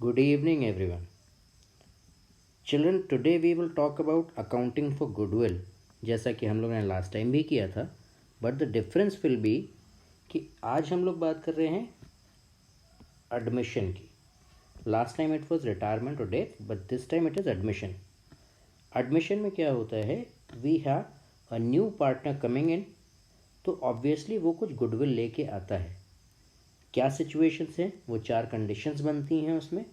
Good evening, everyone. Children, today we will talk about accounting for goodwill. जैसा कि हम लोग ने लास्ट टाइम भी किया था, but the difference will be कि आज हम लोग बात कर रहे हैं एडमिशन की. Last time it was retirement और death, but this time it is admission. Admission में क्या होता है, we have a new partner coming in, तो ऑब्वियसली वो कुछ गुडविल लेके आता है. क्या सिचुएशंस हैं, वो 4 कंडीशंस बनती हैं उसमें,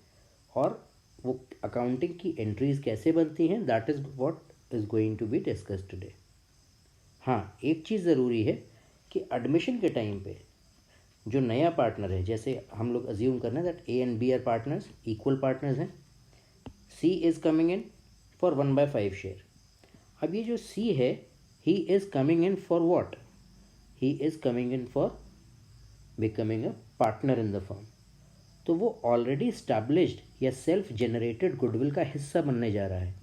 और वो अकाउंटिंग की एंट्रीज कैसे बनती हैं, that is what is going to be discuss today. हाँ, एक चीज़ ज़रूरी है कि एडमिशन के टाइम पे जो नया पार्टनर है, जैसे हम लोग अज्यूम करना है that A and B are partners, equal partners हैं. C is coming in for 1/5 share. अब ये जो सी है, he is coming in for what? He is coming in for becoming a partner in the firm. तो वो already established या self generated goodwill का हिस्सा बनने जा रहा है.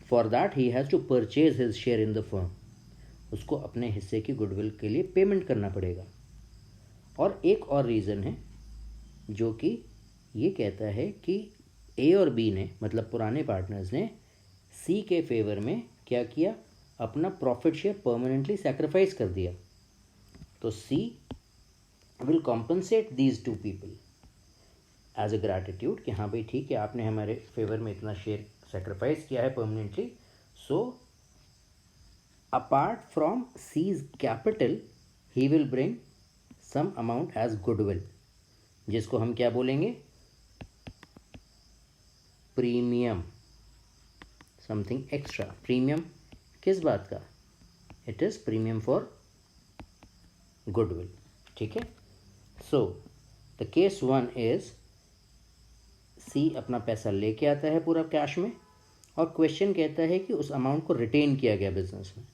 For that he has to purchase his share in the firm. उसको अपने हिस्से की गुडविल के लिए पेमेंट करना पड़ेगा. और एक और रीज़न है जो कि ये कहता है कि ए और बी ने, मतलब पुराने पार्टनर्स ने, सी के फेवर में क्या किया, अपना प्रॉफिट शेयर परमानेंटली सैक्रिफाइस कर दिया. तो C will compensate these 2 people as a gratitude कि हाँ भाई ठीक है, आपने हमारे फेवर में इतना शेयर सेक्रीफाइस किया है permanently. So apart from C's capital he will bring some amount as goodwill, जिसको हम क्या बोलेंगे, प्रीमियम, समथिंग एक्स्ट्रा. प्रीमियम किस बात का? It is premium for goodwill. ठीक है. So the case 1 is C अपना पैसा लेके आता है पूरा कैश में, और क्वेश्चन कहता है कि उस अमाउंट को रिटेन किया गया बिजनेस में.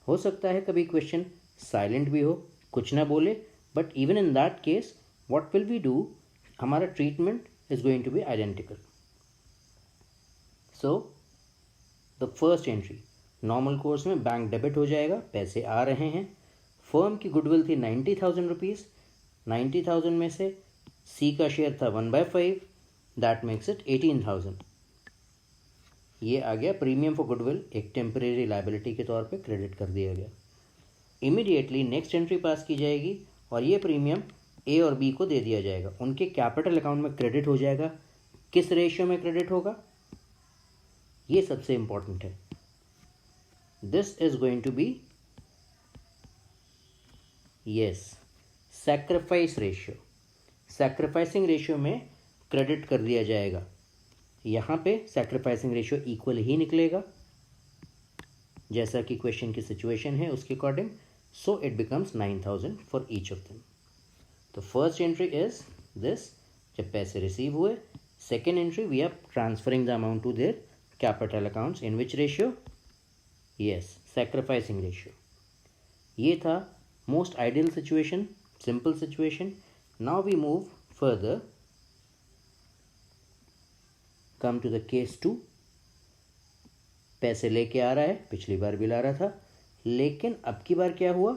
हो सकता है कभी क्वेश्चन साइलेंट भी हो, कुछ ना बोले, but even in that case what will we do, हमारा treatment is going to be identical. So the first entry normal course में बैंक डेबिट हो जाएगा, पैसे आ रहे हैं. फर्म की गुडविल थी 90,000 रुपीज़. 90,000 में से सी का शेयर था 1/5, दैट मेक्स इट 18,000. ये आ गया प्रीमियम फॉर गुडविल, एक टेम्परेरी लाइबिलिटी के तौर पे क्रेडिट कर दिया गया. इमीडिएटली नेक्स्ट एंट्री पास की जाएगी और ये प्रीमियम ए और बी को दे दिया जाएगा, उनके कैपिटल अकाउंट में क्रेडिट हो जाएगा. किस रेशियो में क्रेडिट होगा, ये सबसे इंपॉर्टेंट है. This is going to be, yes, sacrifice ratio. Sacrificing ratio में क्रेडिट कर दिया जाएगा. यहाँ पे सैक्रिफाइसिंग रेशियो इक्वल ही निकलेगा जैसा कि क्वेश्चन की सिचुएशन है उसके according. So it becomes 9,000 for each of them. तो फर्स्ट एंट्री इज दिस, जब पैसे रिसीव हुए. Second entry, we are transferring the amount to their capital accounts. In which ratio? Yes, sacrificing ratio. ये था most ideal situation, simple situation. Now we move further, come to the case 2. पैसे लेके आ रहा है, पिछली बार भी ला रहा था, लेकिन अब की बार क्या हुआ,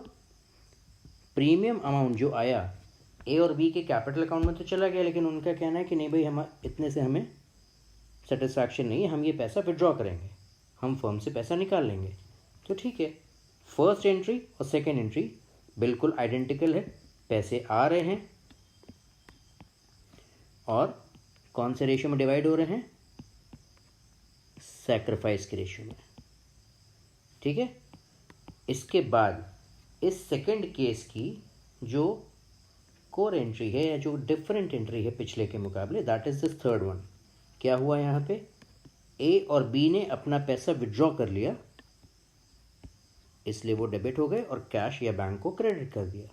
प्रीमियम अमाउंट जो आया ए और बी के कैपिटल अकाउंट में तो चला गया, लेकिन उनका कहना है कि नहीं भाई, हम इतने से हमें सेटिस्फैक्शन नहीं है, हम ये पैसा विड्रॉ करेंगे, हम फर्म से पैसा निकाल लेंगे. तो ठीक है, फर्स्ट एंट्री और सेकेंड एंट्री बिल्कुल आइडेंटिकल है. पैसे आ रहे हैं और कौन से रेशियो में डिवाइड हो रहे हैं, सैक्रिफाइस के रेशियो में. ठीक है. इसके बाद इस सेकंड केस की जो कोर एंट्री है या जो डिफरेंट एंट्री है पिछले के मुकाबले, that is this third one. क्या हुआ यहाँ पे, ए और बी ने अपना पैसा विड्रॉ कर लिया, इसलिए वो डेबिट हो गए और कैश या बैंक को क्रेडिट कर दिया.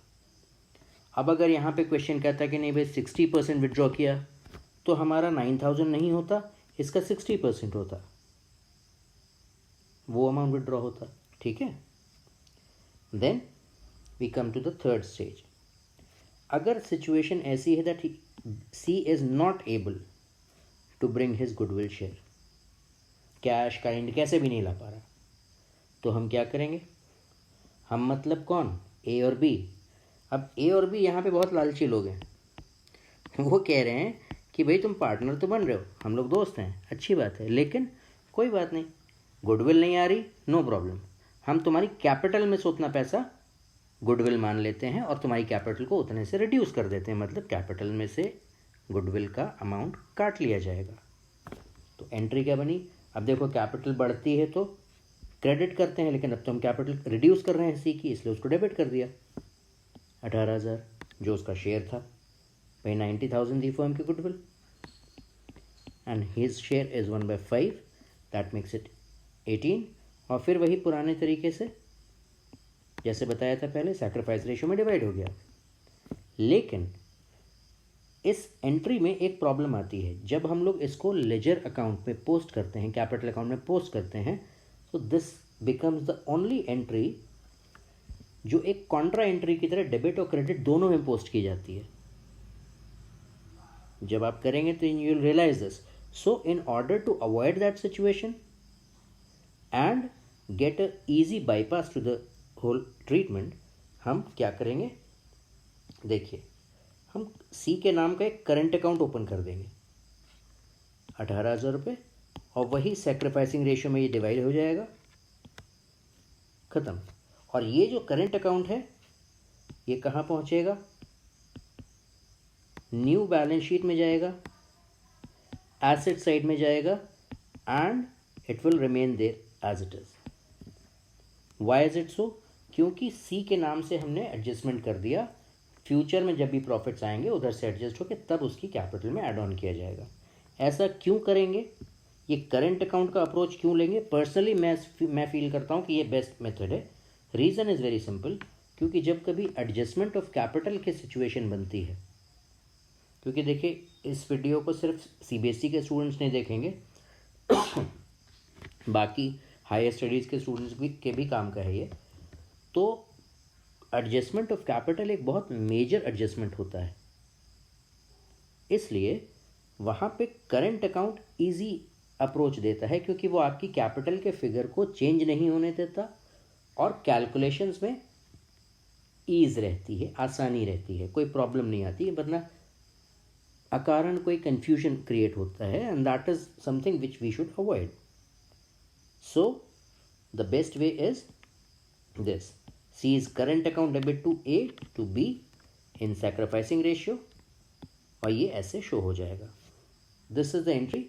अब अगर यहाँ पे क्वेश्चन कहता कि नहीं भाई 60% विड्रॉ किया, तो हमारा 9,000 नहीं होता, इसका 60% होता, वो अमाउंट विड्रॉ होता. ठीक है. Then we come to the third stage. अगर सिचुएशन ऐसी है that C is not able to bring his goodwill share, cash kind कैसे भी नहीं ला पा रहा, तो हम क्या करेंगे, हम मतलब कौन, ए और बी. अब ए और बी यहाँ पे बहुत लालची लोग हैं. वो कह रहे हैं कि भाई तुम पार्टनर तो बन रहे हो, हम लोग दोस्त हैं, अच्छी बात है, लेकिन कोई बात नहीं, गुडविल नहीं आ रही, नो प्रॉब्लम, हम तुम्हारी कैपिटल में से उतना पैसा गुडविल मान लेते हैं और तुम्हारी कैपिटल को उतने से रिड्यूस कर देते हैं, मतलब कैपिटल में से गुडविल का अमाउंट काट लिया जाएगा। तो एंट्री क्या बनी? अब देखो कैपिटल बढ़ती है तो क्रेडिट करते हैं, लेकिन अब तो हम कैपिटल रिड्यूस कर रहे हैं सी की, इसलिए उसको डेबिट कर दिया 18,000 जो उसका शेयर था। भाई 90,000 थी फर्म की goodwill and his share is 1/5, that makes it 18। और फिर वही पुराने तरीके से जैसे बताया था पहले, सैक्रिफाइस रेशियो में डिवाइड हो गया। लेकिन इस एंट्री में एक प्रॉब्लम आती है, जब हम लोग इसको लेजर अकाउंट में पोस्ट करते हैं, कैपिटल अकाउंट में पोस्ट करते हैं, तो this becomes the only entry जो एक कॉन्ट्रा एंट्री की तरह डेबिट और क्रेडिट दोनों में पोस्ट की जाती है। जब आप करेंगे तो you will realise this. So in order to avoid that situation and get a easy bypass to the whole treatment, हम क्या करेंगे? देखिए, हम सी के नाम का एक करंट अकाउंट ओपन कर देंगे 18,000 रुपये, और वही सेक्रीफाइसिंग रेशियो में ये डिवाइड हो जाएगा, ख़त्म। और ये जो करंट अकाउंट है ये कहाँ पहुँचेगा? न्यू बैलेंस शीट में जाएगा, एसेट साइड में जाएगा, and it will remain there as it is. Why is it so? क्योंकि सी के नाम से हमने एडजस्टमेंट कर दिया, फ्यूचर में जब भी प्रॉफिट्स आएंगे उधर से एडजस्ट होकर तब उसकी कैपिटल में ऐड ऑन किया जाएगा। ऐसा क्यों करेंगे? ये करंट अकाउंट का अप्रोच क्यों लेंगे? पर्सनली मैं फील करता हूँ कि ये बेस्ट मेथड है। रीज़न इज़ वेरी सिंपल, क्योंकि जब कभी एडजस्टमेंट ऑफ कैपिटल की सिचुएशन बनती है, क्योंकि देखिए इस वीडियो को सिर्फ सीबीएसई के स्टूडेंट्स नहीं देखेंगे बाकी हायर स्टडीज़ के स्टूडेंट्स के भी काम का है ये। तो एडजस्टमेंट ऑफ कैपिटल एक बहुत मेजर एडजस्टमेंट होता है, इसलिए वहाँ पे करंट अकाउंट इजी अप्रोच देता है, क्योंकि वो आपकी कैपिटल के फिगर को चेंज नहीं होने देता और कैलकुलेशंस में ईज रहती है, आसानी रहती है, कोई प्रॉब्लम नहीं आती है, वरना अकारण कोई कन्फ्यूजन क्रिएट होता है, and that is something which we should avoid. So the best way is this: C is current account debit to A to B in sacrificing ratio, और ये ऐसे शो हो जाएगा। दिस इज द एंट्री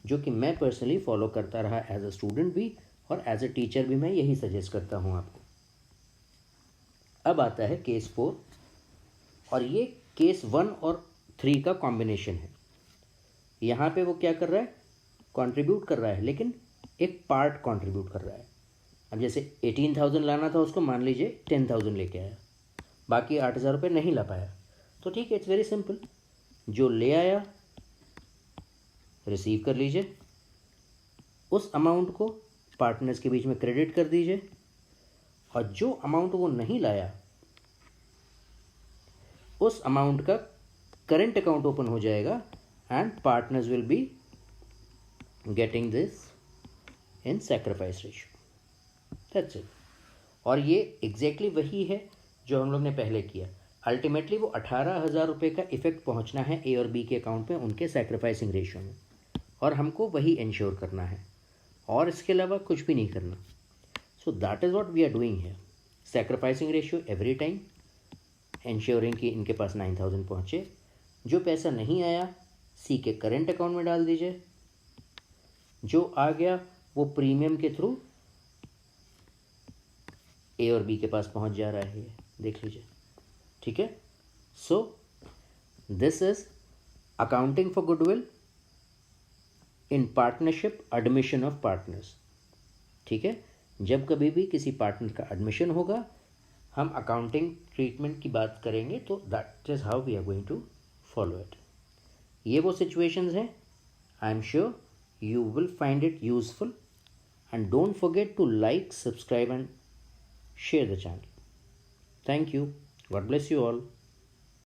जो कि मैं personally follow करता रहा एज अ स्टूडेंट भी, और एज अ टीचर भी मैं यही सजेस्ट करता हूँ आपको। अब आता है केस 4, और ये केस 1 और 3 का कॉम्बिनेशन है। यहाँ पे वो क्या कर रहा है? कंट्रीब्यूट कर रहा है, लेकिन एक पार्ट कंट्रीब्यूट कर रहा है। अब जैसे 18,000 लाना था उसको, मान लीजिए 10,000 लेके आया, बाकी 8,000 रुपये नहीं ला पाया, तो ठीक है, इट्स वेरी सिंपल, जो ले आया रिसीव कर लीजिए, उस अमाउंट को पार्टनर्स के बीच में क्रेडिट कर दीजिए, और जो अमाउंट वो नहीं लाया उस अमाउंट का करंट अकाउंट ओपन हो जाएगा, and partners will be getting this in sacrifice ratio. That's it. और ये एग्जैक्टली वही है जो हम लोग ने पहले किया। अल्टीमेटली वो 18,000 रुपये का इफेक्ट पहुंचना है ए और बी के अकाउंट में उनके सैक्रिफाइसिंग रेशियो में, और हमको वही इंश्योर करना है, और इसके अलावा कुछ भी नहीं करना। So that is what we are doing है। Sacrificing ratio every time, insuring कि इनके पास 9,000 पहुँचे। जो पैसा नहीं आया सी के करेंट अकाउंट में डाल दीजिए, जो आ गया वो प्रीमियम के थ्रू ए और बी के पास पहुंच जा रहा है, देख लीजिए, ठीक है। So this is accounting for goodwill in partnership admission of partners, ठीक है। जब कभी भी किसी पार्टनर का एडमिशन होगा, हम अकाउंटिंग ट्रीटमेंट की बात करेंगे, तो that is how we are going to follow it. ये वो सिचुएशंस हैं, I am sure you will find it useful, and don't forget to like, subscribe and share the channel. Thank you. God bless you all.